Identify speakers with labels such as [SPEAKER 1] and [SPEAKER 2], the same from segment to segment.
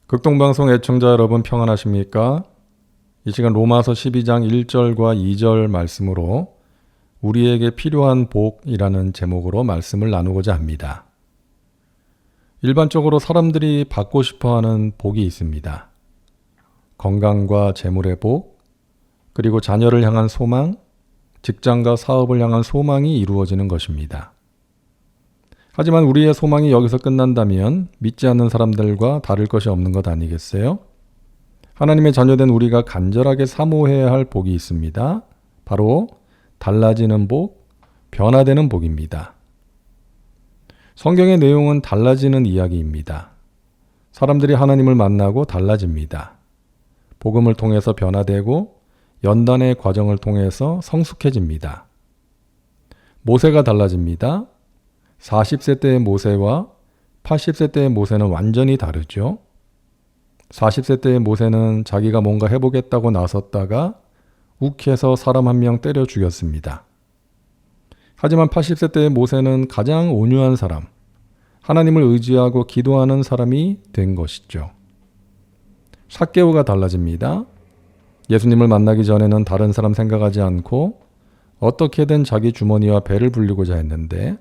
[SPEAKER 1] 극동방송 애청자 여러분 평안하십니까? 이 시간 로마서 12장 1절과 2절 말씀으로 우리에게 필요한 복이라는 제목으로 말씀을 나누고자 합니다. 일반적으로 사람들이 받고 싶어하는 복이 있습니다. 건강과 재물의 복, 그리고 자녀를 향한 소망, 직장과 사업을 향한 소망이 이루어지는 것입니다. 하지만 우리의 소망이 여기서 끝난다면 믿지 않는 사람들과 다를 것이 없는 것 아니겠어요? 하나님의 자녀된 우리가 간절하게 사모해야 할 복이 있습니다. 바로 달라지는 복, 변화되는 복입니다. 성경의 내용은 달라지는 이야기입니다. 사람들이 하나님을 만나고 달라집니다. 복음을 통해서 변화되고 연단의 과정을 통해서 성숙해집니다. 모세가 달라집니다. 40세 때의 모세와 80세 때의 모세는 완전히 다르죠. 40세 때의 모세는 자기가 뭔가 해보겠다고 나섰다가 욱해서 사람 한 명 때려 죽였습니다. 하지만 80세 때의 모세는 가장 온유한 사람, 하나님을 의지하고 기도하는 사람이 된 것이죠. 삭개오가 달라집니다. 예수님을 만나기 전에는 다른 사람 생각하지 않고 어떻게든 자기 주머니와 배를 불리고자 했는데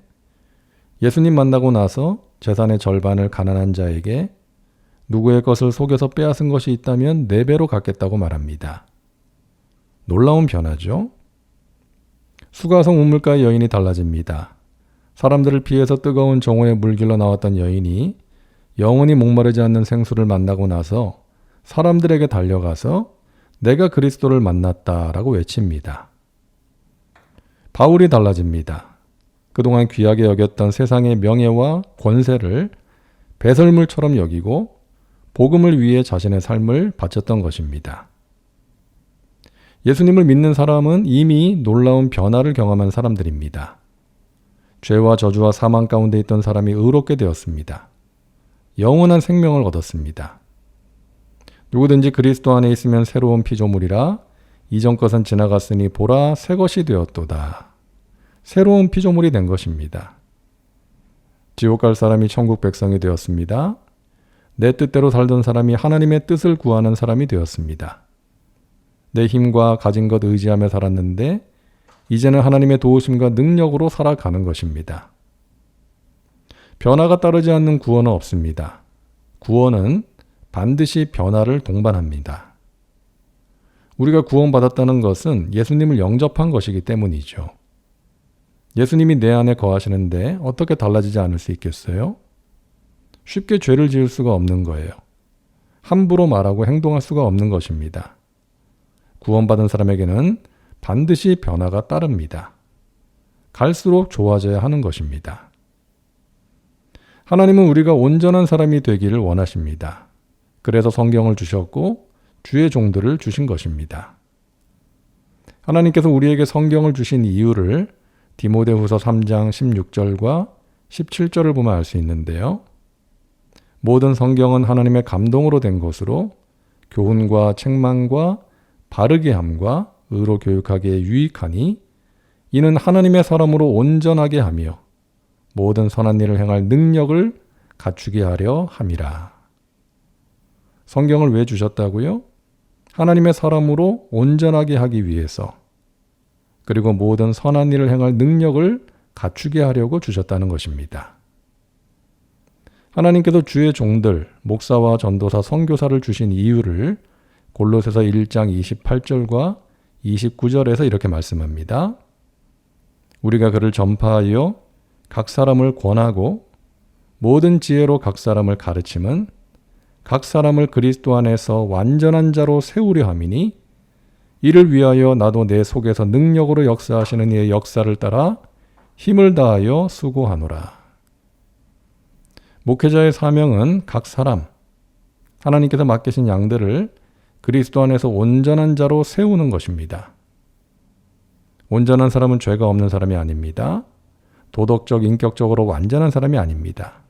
[SPEAKER 1] 예수님 만나고 나서 재산의 절반을 가난한 자에게 누구의 것을 속여서 빼앗은 것이 있다면 4배로 갚겠다고 말합니다. 놀라운 변화죠. 수가성 우물가의 여인이 달라집니다. 사람들을 피해서 뜨거운 정오에 물길로 나왔던 여인이 영원히 목마르지 않는 생수를 만나고 나서 사람들에게 달려가서 내가 그리스도를 만났다라고 외칩니다. 바울이 달라집니다. 그동안 귀하게 여겼던 세상의 명예와 권세를 배설물처럼 여기고 복음을 위해 자신의 삶을 바쳤던 것입니다. 예수님을 믿는 사람은 이미 놀라운 변화를 경험한 사람들입니다. 죄와 저주와 사망 가운데 있던 사람이 의롭게 되었습니다. 영원한 생명을 얻었습니다. 누구든지 그리스도 안에 있으면 새로운 피조물이라 이전 것은 지나갔으니 보라 새 것이 되었도다. 새로운 피조물이 된 것입니다. 지옥 갈 사람이 천국 백성이 되었습니다. 내 뜻대로 살던 사람이 하나님의 뜻을 구하는 사람이 되었습니다. 내 힘과 가진 것 의지하며 살았는데 이제는 하나님의 도우심과 능력으로 살아가는 것입니다. 변화가 따르지 않는 구원은 없습니다. 구원은 반드시 변화를 동반합니다. 우리가 구원받았다는 것은 예수님을 영접한 것이기 때문이죠. 예수님이 내 안에 거하시는데 어떻게 달라지지 않을 수 있겠어요? 쉽게 죄를 지을 수가 없는 거예요. 함부로 말하고 행동할 수가 없는 것입니다. 구원받은 사람에게는 반드시 변화가 따릅니다. 갈수록 좋아져야 하는 것입니다. 하나님은 우리가 온전한 사람이 되기를 원하십니다. 그래서 성경을 주셨고 주의 종들을 주신 것입니다. 하나님께서 우리에게 성경을 주신 이유를 디모데후서 3장 16절과 17절을 보면 알 수 있는데요. 모든 성경은 하나님의 감동으로 된 것으로 교훈과 책망과 바르게 함과 의로 교육하기에 유익하니 이는 하나님의 사람으로 온전하게 하며 모든 선한 일을 행할 능력을 갖추게 하려 함이라. 성경을 왜 주셨다고요? 하나님의 사람으로 온전하게 하기 위해서, 그리고 모든 선한 일을 행할 능력을 갖추게 하려고 주셨다는 것입니다. 하나님께서 주의 종들, 목사와 전도사, 선교사를 주신 이유를 골로새서 1장 28절과 29절에서 이렇게 말씀합니다. 우리가 그를 전파하여 각 사람을 권하고 모든 지혜로 각 사람을 가르침은 각 사람을 그리스도 안에서 완전한 자로 세우려 함이니 이를 위하여 나도 내 속에서 능력으로 역사하시는 이의 역사를 따라 힘을 다하여 수고하노라. 목회자의 사명은 각 사람, 하나님께서 맡기신 양들을 그리스도 안에서 온전한 자로 세우는 것입니다. 온전한 사람은 죄가 없는 사람이 아닙니다. 도덕적, 인격적으로 완전한 사람이 아닙니다.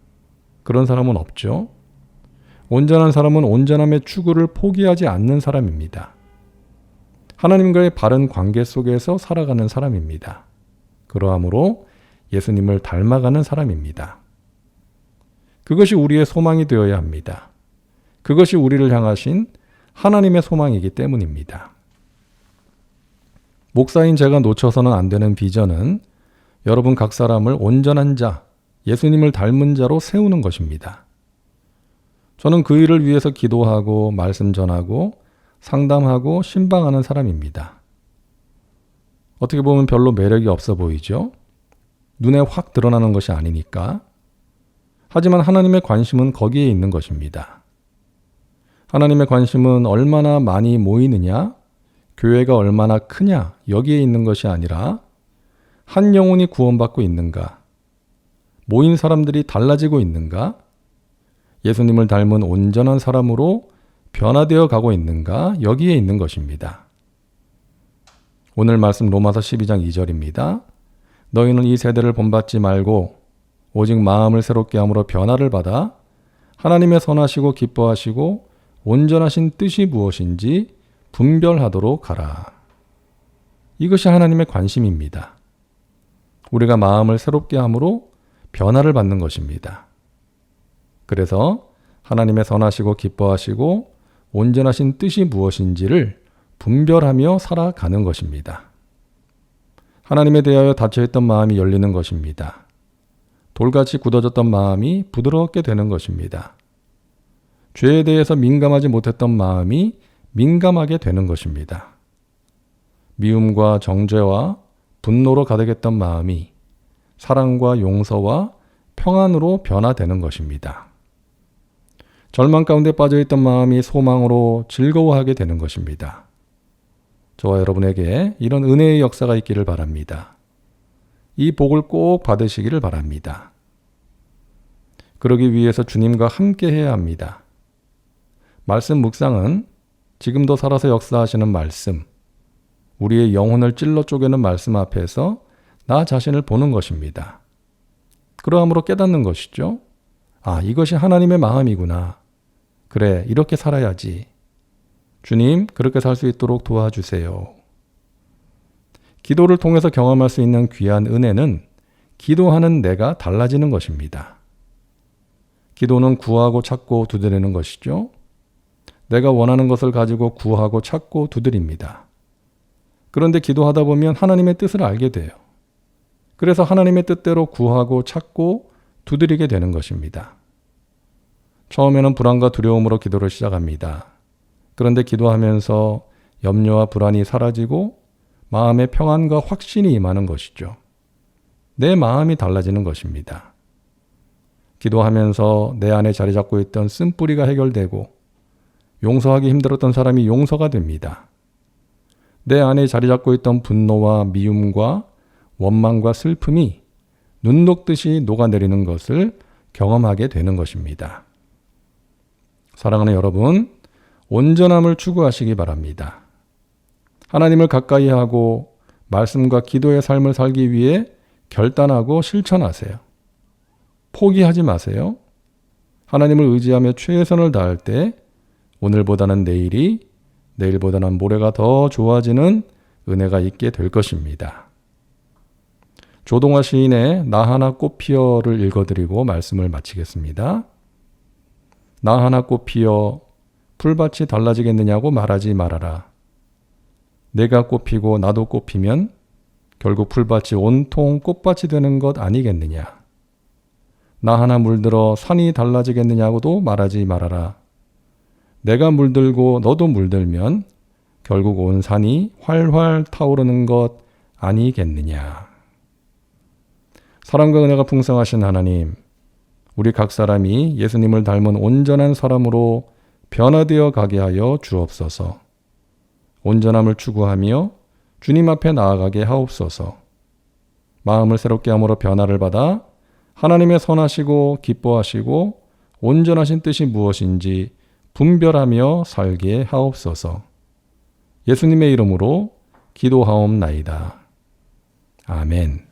[SPEAKER 1] 그런 사람은 없죠. 온전한 사람은 온전함의 추구를 포기하지 않는 사람입니다. 하나님과의 바른 관계 속에서 살아가는 사람입니다. 그러함으로 예수님을 닮아가는 사람입니다. 그것이 우리의 소망이 되어야 합니다. 그것이 우리를 향하신 하나님의 소망이기 때문입니다. 목사인 제가 놓쳐서는 안 되는 비전은 여러분 각 사람을 온전한 자, 예수님을 닮은 자로 세우는 것입니다. 저는 그 일을 위해서 기도하고 말씀 전하고 상담하고 신방하는 사람입니다. 어떻게 보면 별로 매력이 없어 보이죠? 눈에 확 드러나는 것이 아니니까. 하지만 하나님의 관심은 거기에 있는 것입니다. 하나님의 관심은 얼마나 많이 모이느냐, 교회가 얼마나 크냐, 여기에 있는 것이 아니라 한 영혼이 구원받고 있는가, 모인 사람들이 달라지고 있는가, 예수님을 닮은 온전한 사람으로 변화되어 가고 있는가, 여기에 있는 것입니다. 오늘 말씀 로마서 12장 2절입니다. 너희는 이 세대를 본받지 말고 오직 마음을 새롭게 함으로 변화를 받아 하나님의 선하시고 기뻐하시고 온전하신 뜻이 무엇인지 분별하도록 하라. 이것이 하나님의 관심입니다. 우리가 마음을 새롭게 함으로 변화를 받는 것입니다. 그래서 하나님의 선하시고 기뻐하시고 온전하신 뜻이 무엇인지를 분별하며 살아가는 것입니다. 하나님에 대하여 닫혀있던 마음이 열리는 것입니다. 돌같이 굳어졌던 마음이 부드럽게 되는 것입니다. 죄에 대해서 민감하지 못했던 마음이 민감하게 되는 것입니다. 미움과 정죄와 분노로 가득했던 마음이 사랑과 용서와 평안으로 변화되는 것입니다. 절망 가운데 빠져있던 마음이 소망으로 즐거워하게 되는 것입니다. 저와 여러분에게 이런 은혜의 역사가 있기를 바랍니다. 이 복을 꼭 받으시기를 바랍니다. 그러기 위해서 주님과 함께 해야 합니다. 말씀 묵상은 지금도 살아서 역사하시는 말씀, 우리의 영혼을 찔러 쪼개는 말씀 앞에서 나 자신을 보는 것입니다. 그러함으로 깨닫는 것이죠. 아, 이것이 하나님의 마음이구나. 그래, 이렇게 살아야지. 주님, 그렇게 살 수 있도록 도와주세요. 기도를 통해서 경험할 수 있는 귀한 은혜는 기도하는 내가 달라지는 것입니다. 기도는 구하고 찾고 두드리는 것이죠. 내가 원하는 것을 가지고 구하고 찾고 두드립니다. 그런데 기도하다 보면 하나님의 뜻을 알게 돼요. 그래서 하나님의 뜻대로 구하고 찾고 두드리게 되는 것입니다. 처음에는 불안과 두려움으로 기도를 시작합니다. 그런데 기도하면서 염려와 불안이 사라지고 마음의 평안과 확신이 임하는 것이죠. 내 마음이 달라지는 것입니다. 기도하면서 내 안에 자리 잡고 있던 쓴뿌리가 해결되고 용서하기 힘들었던 사람이 용서가 됩니다. 내 안에 자리 잡고 있던 분노와 미움과 원망과 슬픔이 눈 녹듯이 녹아내리는 것을 경험하게 되는 것입니다. 사랑하는 여러분, 온전함을 추구하시기 바랍니다. 하나님을 가까이 하고 말씀과 기도의 삶을 살기 위해 결단하고 실천하세요. 포기하지 마세요. 하나님을 의지하며 최선을 다할 때 오늘보다는 내일이, 내일보다는 모레가 더 좋아지는 은혜가 있게 될 것입니다. 조동화 시인의 나 하나 꽃 피어를 읽어드리고 말씀을 마치겠습니다. 나 하나 꽃 피어 풀밭이 달라지겠느냐고 말하지 말아라. 내가 꽃피고 나도 꽃피면 결국 풀밭이 온통 꽃밭이 되는 것 아니겠느냐. 나 하나 물들어 산이 달라지겠느냐고도 말하지 말아라. 내가 물들고 너도 물들면 결국 온 산이 활활 타오르는 것 아니겠느냐. 사랑과 은혜가 풍성하신 하나님, 우리 각 사람이 예수님을 닮은 온전한 사람으로 변화되어 가게 하여 주옵소서. 온전함을 추구하며 주님 앞에 나아가게 하옵소서. 마음을 새롭게 함으로 변화를 받아 하나님의 선하시고 기뻐하시고 온전하신 뜻이 무엇인지 분별하며 살게 하옵소서. 예수님의 이름으로 기도하옵나이다. 아멘.